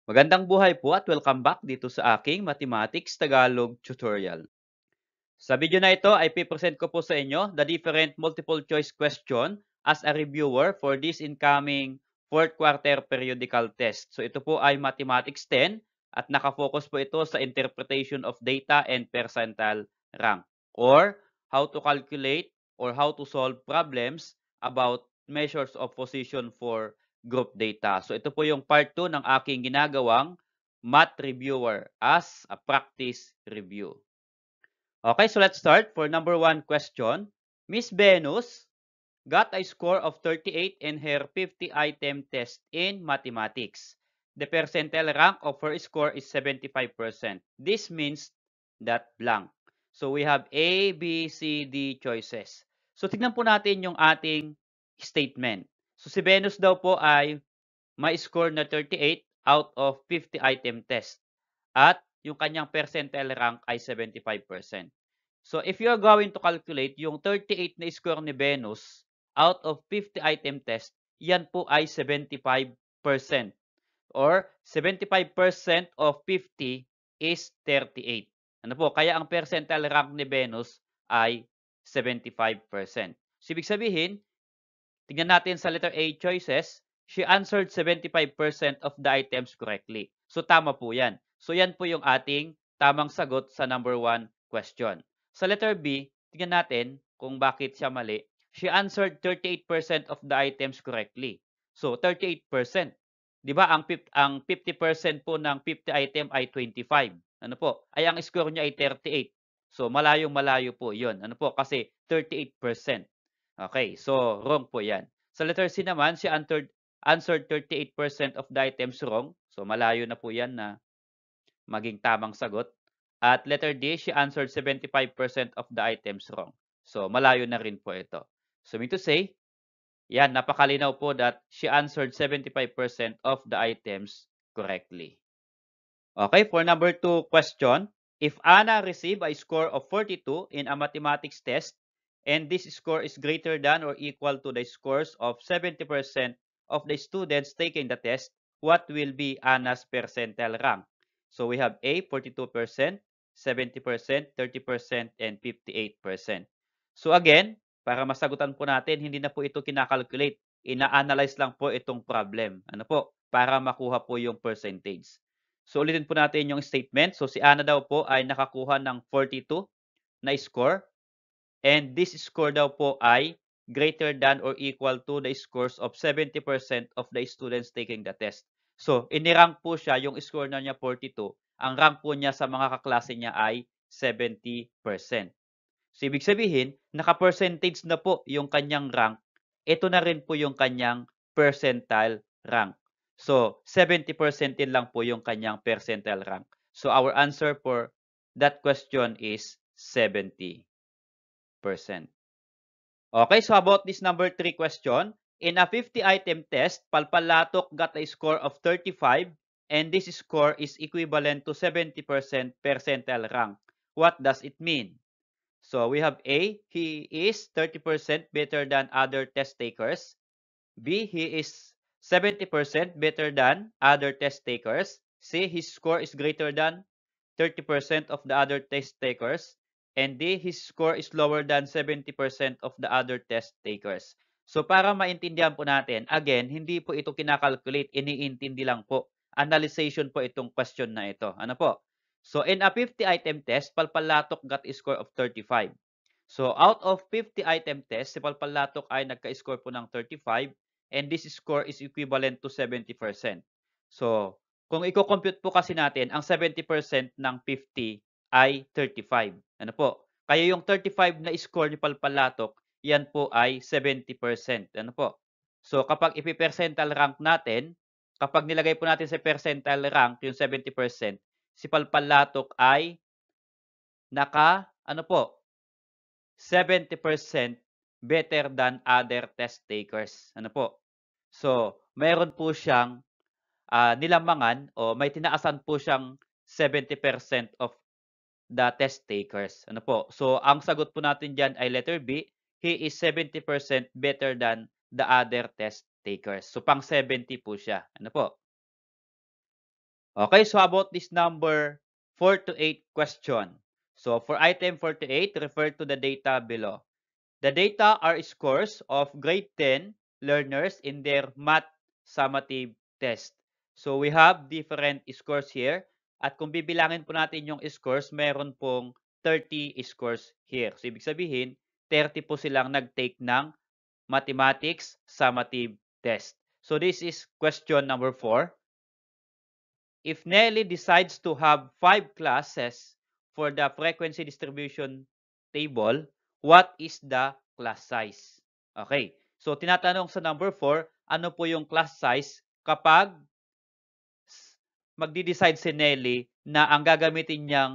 Magandang buhay po at welcome back dito sa aking Mathematics Tagalog tutorial. Sa video na ito ay pipresent ko po sa inyo the different multiple choice question as a reviewer for this incoming fourth quarter periodical test. So ito po ay Mathematics 10 at nakafocus po ito sa interpretation of data and percentile rank or how to calculate or how to solve problems about measures of position for group data. So ito po yung part 2 ng aking ginagawang math reviewer as a practice review. Okay, so let's start for number 1 question. Miss Venus got a score of 38 in her 50-item test in mathematics. The percentile rank of her score is 75%. This means that blank. So we have A, B, C, D choices. So tignan po natin yung ating statement. So si Venus daw po ay may score na 38 out of 50-item test. At yung kanyang percentile rank ay 75%. So if you're going to calculate yung 38 na score ni Venus out of 50-item test, yan po ay 75%. Or 75% of 50 is 38. Ano po? Kaya ang percentile rank ni Venus ay 75%. So ibig sabihin, tingnan natin sa letter A choices, she answered 75% of the items correctly. So tama po yan. So yan po yung ating tamang sagot sa number 1 question. Sa letter B, tingnan natin kung bakit siya mali. She answered 38% of the items correctly. So 38%. 'Di ba ang 50% po ng 50 item ay 25. Ano po? Ay ang score niya ay 38. So malayong-malayo po 'yon. Ano po? Kasi 38%. Okay, so wrong po 'yan. Sa letter C naman, she answered 38% of the items wrong. So malayo na po 'yan na maging tamang sagot. At letter D, she answered 75% of the items wrong. So malayo na rin po ito. So mean to say, yan, napakalinaw po that she answered 75% of the items correctly. Okay, for number 2 question, if Anna received a score of 42 in a mathematics test, and this score is greater than or equal to the scores of 70% of the students taking the test, what will be Anna's percentile rank? So we have A, 42%, 70%, 30%, and 58%. So again, para masagutan po natin, hindi na po ito kinakalculate. Ina-analyze lang po itong problem. Ano po? Para makuha po yung percentage. So ulitin po natin yung statement. So si Ana daw po ay nakakuha ng 42 na score and this score daw po ay greater than or equal to the scores of 70% of the students taking the test. So inirank po siya, yung score na niya 42, ang rank po niya sa mga kaklase niya ay 70%. So ibig sabihin, naka-percentage na po yung kanyang rank, ito na rin po yung kanyang percentile rank. So 70% din lang po yung kanyang percentile rank. So our answer for that question is 70%. Okay, so about this number 3 question, in a 50-item test, Palpalatok got a score of 35 and this score is equivalent to 70% percentile rank. What does it mean? So we have A, he is 30% better than other test takers. B, he is 70% better than other test takers. C, his score is greater than 30% of the other test takers. And D, his score is lower than 70% of the other test takers. So para maintindihan po natin, again, hindi po ito kinakalculate, iniintindi lang po. Analyzation po itong question na ito. Ano po? So in a 50-item test, Palpalatok got a score of 35. So out of 50-item test, si Palpalatok ay nagka-score po ng 35 and this score is equivalent to 70%. So kung i-compute po kasi natin, ang 70% ng 50 ay 35. Ano po? Kaya yung 35 na score ni Palpalatok, yan po ay 70%. Ano po? So kapag ipi-percentile rank natin, kapag nilagay po natin sa percentile rank yung 70%, si Palpalatok ay ano po, 70% better than other test takers. Ano po? So, meron po siyang nilamangan o may tinaasan po siyang 70% of the test takers. Ano po? So, ang sagot po natin diyan ay letter B. He is 70% better than the other test takers. So, pang 70 po siya. Ano po? Okay, so about this number 4 to 8 question. So for item 4 to 8, refer to the data below. The data are scores of grade 10 learners in their math summative test. So we have different scores here. At kung bibilangin po natin yung scores, meron pong 30 scores here. So ibig sabihin, 30 po silang nag-take ng mathematics summative test. So this is question number 4. If Nelly decides to have 5 classes for the frequency distribution table, what is the class size? Okay. So, tinatanong sa number 4, ano po yung class size kapag magdi-decide si Nelly na ang gagamitin niyang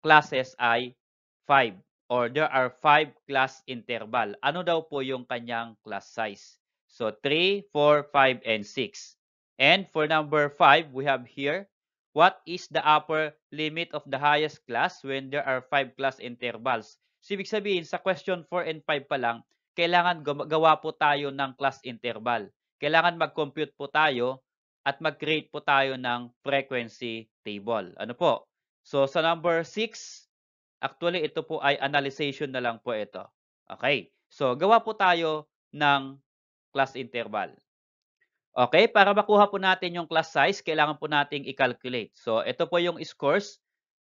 classes ay 5 or there are 5 class interval. Ano daw po yung kanyang class size? So, 3, 4, 5, and 6. And for number 5, we have here, what is the upper limit of the highest class when there are 5 class intervals? So, ibig sabihin, sa question 4 and 5 pa lang, kailangan gawa po tayo ng class interval. Kailangan mag-compute po tayo at mag-create po tayo ng frequency table. Ano po? So, sa number 6, actually, ito po ay analyzation na lang po ito. Okay. So, gawa po tayo ng class interval. Okay, para makuha po natin yung class size, kailangan po nating i-calculate. So, ito po yung scores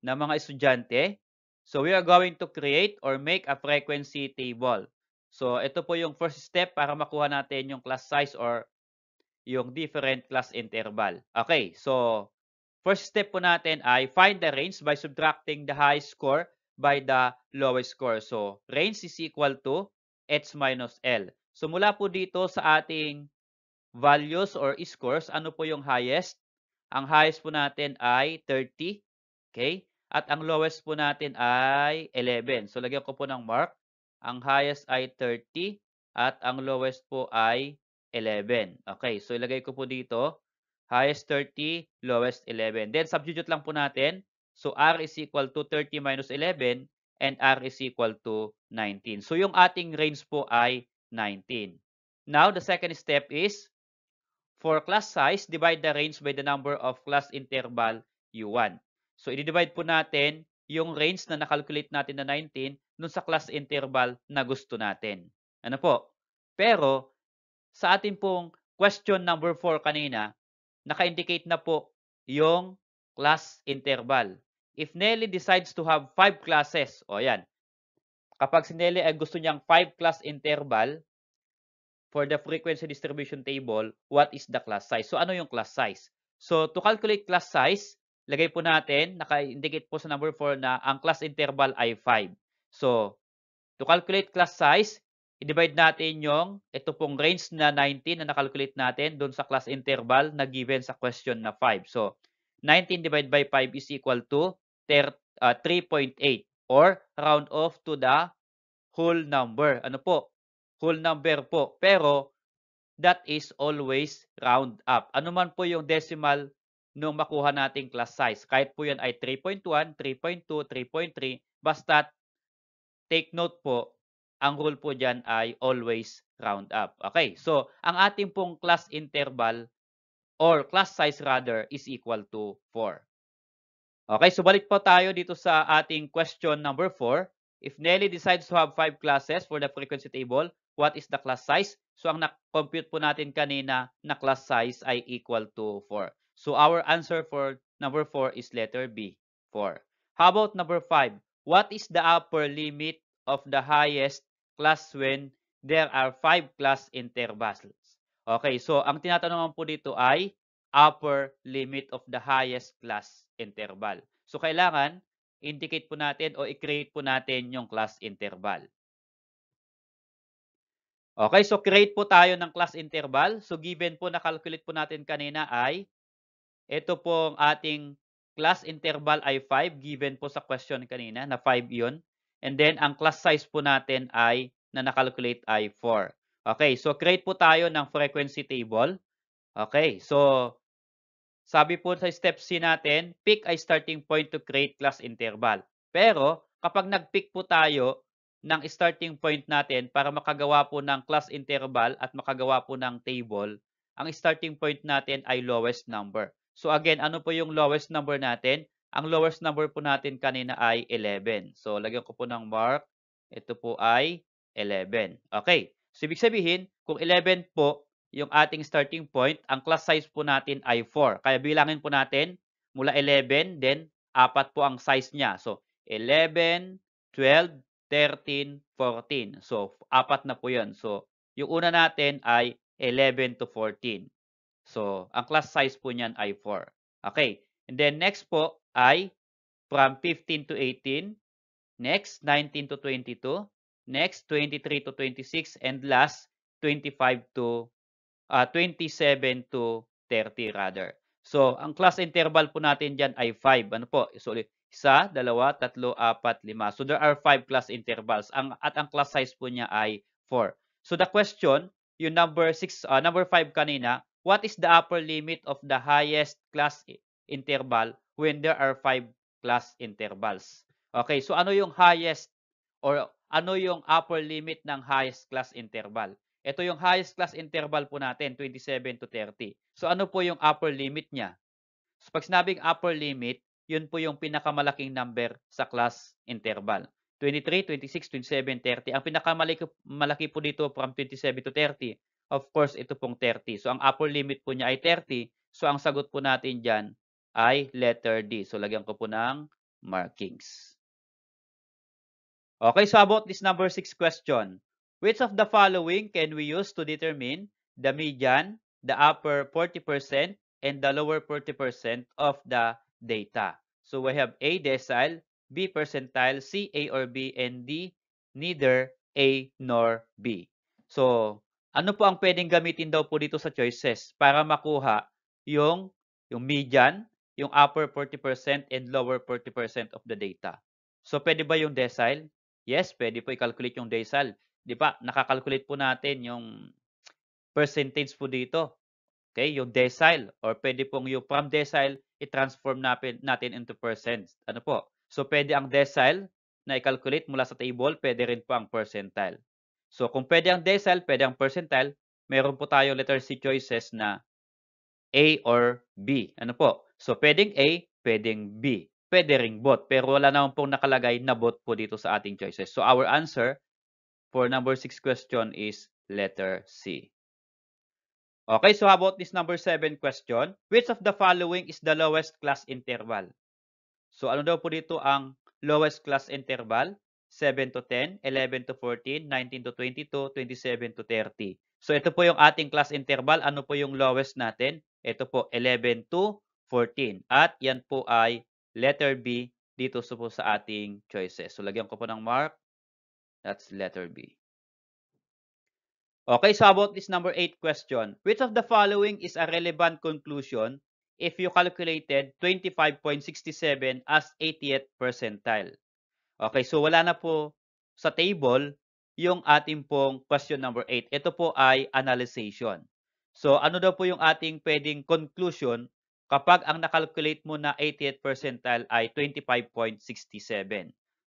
ng mga estudyante. So, we are going to create or make a frequency table. So, ito po yung first step para makuha natin yung class size or yung different class interval. Okay, so first step po natin ay find the range by subtracting the highest score by the lowest score. So, range is equal to h minus L. So, mula po dito sa ating values or scores, ano po yung highest? Ang highest po natin ay 30. Okay? At ang lowest po natin ay 11. So, lagyan ko po ng mark. Ang highest ay 30 at ang lowest po ay 11. Okay, so ilagay ko po dito, highest 30, lowest 11. Then, substitute lang po natin. So, R is equal to 30 minus 11 and R is equal to 19. So, yung ating range po ay 19. Now, the second step is, for class size, divide the range by the number of class interval U1. So, i-divide po natin yung range na nakalculate natin na 19 dun sa class interval na gusto natin. Ano po? Pero, sa ating pong question number 4 kanina, naka-indicate na po yung class interval. If Nelly decides to have 5 classes, o yan, kapag si Nelly ay gusto niyang 5 class interval, for the frequency distribution table, what is the class size? So, ano yung class size? So, to calculate class size, lagay po natin, naka-indicate po sa number 4 na ang class interval ay 5. So, to calculate class size, i-divide natin yung ito pong range na 19 na nakalculate natin doon sa class interval na given sa question na 5. So, 19 divided by 5 is equal to 3.8 or round off to the whole number. Ano po? Whole number po. Pero, that is always round up. Ano man po yung decimal nung makuha nating class size. Kahit po yan ay 3.1, 3.2, 3.3, basta take note po, ang rule po dyan ay always round up. Okay, so ang ating pong class interval or class size rather is equal to 4. Okay, so balik po tayo dito sa ating question number 4. If Nelly decides to have 5 classes for the frequency table, what is the class size? So ang na-compute po natin kanina na class size ay equal to 4. So our answer for number 4 is letter B, 4. How about number 5? What is the upper limit of the highest class when there are 5 class intervals? Okay, so ang tinatanungan po dito ay upper limit of the highest class interval. So, kailangan indicate po natin o i-create po natin yung class interval. Okay, so create po tayo ng class interval. So, given po na-calculate po natin kanina ay ito pong ating class interval ay 5 given po sa question kanina na 5 yun. And then, ang class size po natin ay na na-calculate ay 4. Okay, so create po tayo ng frequency table. Okay, so sabi po sa step C natin, pick a starting point to create class interval. Pero kapag nag-pick po tayo ng starting point natin para makagawa po ng class interval at makagawa po ng table, ang starting point natin ay lowest number. So again, ano po yung lowest number natin? Ang lowest number po natin kanina ay 11. So lagyan ko po ng mark. Ito po ay 11. Okay. So ibig sabihin, kung 11 po yung ating starting point, ang class size po natin ay 4. Kaya bilangin po natin mula 11, then 4 po ang size niya. So 11, 12, 13, 14. So 4 na po yun. So yung una natin ay 11 to 14. So, ang class size po niyan ay 4. Okay. And then next po ay from 15 to 18. Next, 19 to 22. Next, 23 to 26. And last, 25 to 27 to 30 rather. So, ang class interval po natin dyan ay 5. Ano po? So, 1, 2, 3, 4, 5. So, there are 5 class intervals. At ang class size po niya ay 4. So, the question, yung number 5 kanina, what is the upper limit of the highest class interval when there are 5 class intervals? Okay, so ano yung highest or ano yung upper limit ng highest class interval? Ito yung highest class interval po natin, 27 to 30. So ano po yung upper limit niya? So pag sinabing upper limit, yun po yung pinakamalaking number sa class interval. 23, 26, 27, 30. Ang pinakamalaki po dito from 27 to 30. Of course, ito pong 30. So ang upper limit po niya ay 30. So ang sagot po natin dyan ay letter D. So lagyan ko po ng markings. Okay, so about this number 6 question. Which of the following can we use to determine the median, the upper 40%, and the lower 40% of the data? So we have A, decile, B, percentile, C, A or B, and D, neither A nor B. So, ano po ang pwedeng gamitin daw po dito sa choices para makuha yung median, yung upper 40%, and lower 40% of the data? So, pwede ba yung decile? Yes, pwede po i-calculate yung decile. 'Di ba, nakakalculate po natin yung percentage po dito. Okay, yung decile or pwede pong yung from decile i-transform natin into percent. Ano po? So, pwede ang decile na i-calculate mula sa table, pwede rin po ang percentile. So, kung pwede ang decile, pwede ang percentile, meron po tayo letter C choices na A or B. Ano po? So, pwedeng A, pwedeng B. Pwede ring both, pero wala naman pong nakalagay na both po dito sa ating choices. So, our answer for number 6 question is letter C. Okay, so how about this number 7 question? Which of the following is the lowest class interval? So, ano daw po dito ang lowest class interval? 7 to 10, 11 to 14, 19 to 22, 27 to 30. So, ito po yung ating class interval. Ano po yung lowest natin? Ito po, 11 to 14. At yan po ay letter B dito po sa ating choices. So, lagyan ko po ng mark. That's letter B. Okay, so about this number 8 question. Which of the following is a relevant conclusion if you calculated 25.67 as 80th percentile? Okay, so wala na po sa table yung ating pong question number 8. Ito po ay analyzation. So ano daw po yung ating pwedeng conclusion kapag ang nakalculate mo na 80th percentile ay 25.67?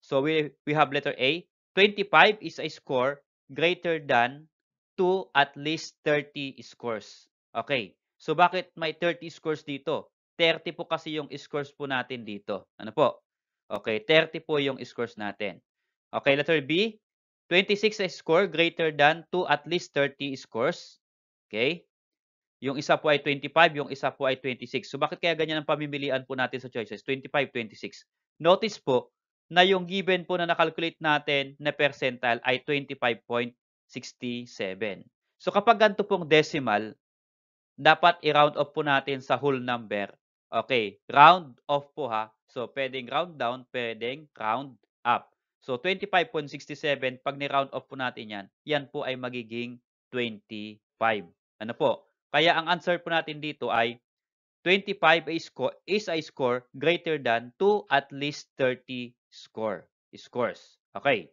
So we have letter A, 25 is a score greater than to at least 30 scores. Okay. So bakit may 30 scores dito? 30 po kasi yung scores po natin dito. Ano po? Okay, 30 po yung scores natin. Okay, letter B, 26 a score greater than to at least 30 scores. Okay? Yung isa po ay 25, yung isa po ay 26. So bakit kaya ganyan ang pamimilian po natin sa choices? 25, 26. Notice po na yung given po na nakalculate natin na percentile ay 25.67. So kapag ganito pong decimal, dapat i-round off po natin sa whole number. Okay, round off po ha. So pwedeng round down, pwedeng round up. So 25.67, pag ni-round off po natin yan, yan po ay magiging 25. Ano po? Kaya ang answer po natin dito ay 25 is a score greater than to at least 30 scores. Okay.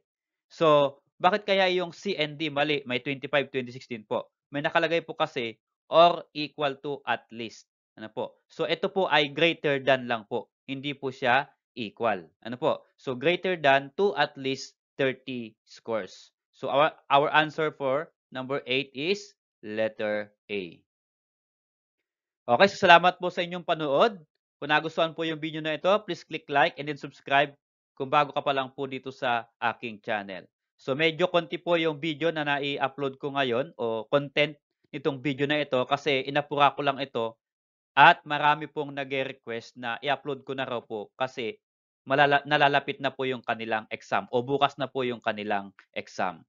So, bakit kaya yung C and D mali? May 25, 26 din po. May nakalagay po kasi or equal to at least. Ano po? So, ito po ay greater than lang po. Hindi po siya equal. Ano po? So, greater than to at least 30 scores. So, our answer for number 8 is letter A. Okay, so salamat po sa inyong panood. Kung nagustuhan po yung video na ito, please click like and then subscribe kung bago ka pa lang po dito sa aking channel. So medyo konti po yung video na nai-upload ko ngayon o content nitong video na ito kasi inapura ko lang ito at marami pong nagre-request na i-upload ko na raw po kasi nalalapit na po yung kanilang exam o bukas na po yung kanilang exam.